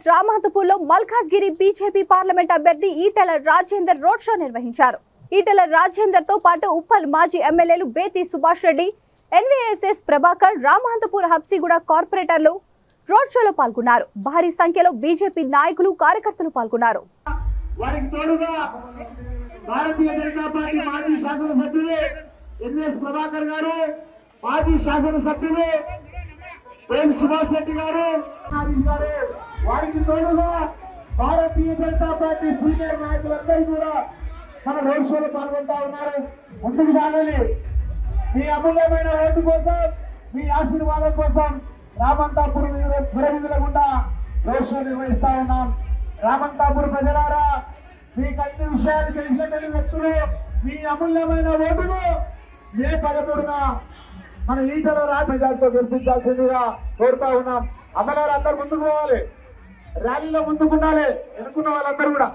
రామహంతపూర్లో Malkajgiri BJP parliament అభ్యర్థి Etela Rajender road show నిర్వహించారు. ఈటెల రాజేందర్ తో పాటు ఉప్పల్ మాజీ ఎమ్మెల్యేలు బేతి సుభాష్ రెడ్డి, ఎన్వీఎస్ఎస్ ప్రభాకర్, రామహంతపూర్ హబ్సిగూడ కార్పొరేటర్లు రోడ్ షోలో పాల్గొన్నారు. భారీ సంఖ్యలో బీజేపీ నాయకులు, కార్యకర్తలు పాల్గొన్నారు. వారికి తోడుగా భారతీయ జనతా పార్టీ మాజీ శాసనసభ్యులు ఎన్వీఎస్ ప్రభాకర్ గారు, మాజీ శాసనసభ్యులు బేతి సుభాష్ రెడ్డి గారు, వారికి తోడుగా భారతీయ జనతా పార్టీ సీనియర్ నాయకులందరూ కూడా మన రోడ్ షోలో పాల్గొంటా ఉన్నారు. ముందుకు సాగాలి. మీ అమూల్యమైన ఓటు కోసం, మీ ఆశీర్వాదం కోసం రామంతాపూర్ పురవిధుల గుండా రోడ్ షో నిర్వహిస్తా ఉన్నాం. రామంతాపూర్ ప్రజలారా, మీకు అన్ని విషయాలు తెలిసినటువంటి వ్యక్తులు మీ అమూల్యమైన ఓటును మే 13న మన ఈటెల రాజేందర్తో గెలిపించాల్సిందిగా కోరుతా ఉన్నాం. అమలారు అందరు ముందుకు పోవాలి, ర్యాలీలో ముందుకు ఉండాలి. ఎన్నుకున్న వాళ్ళందరూ కూడా